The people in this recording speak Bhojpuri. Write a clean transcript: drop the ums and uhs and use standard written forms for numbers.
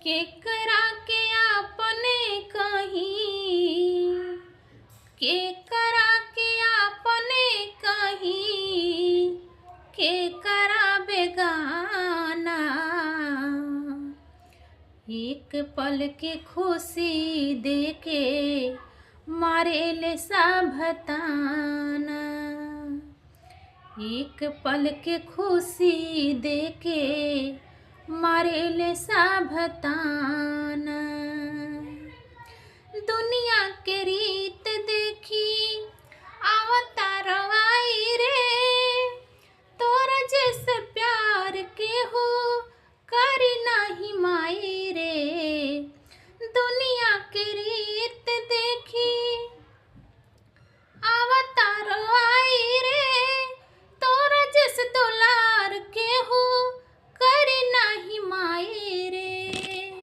केकरा के आपने कहीं, केकरा के आपने कहीं, केकरा बेगाना। एक पल के खुशी देके मारे ले साभताना। एक पल के खुशी देके मारे ले साभताना। दुनिया के रीत देखी आवता रवा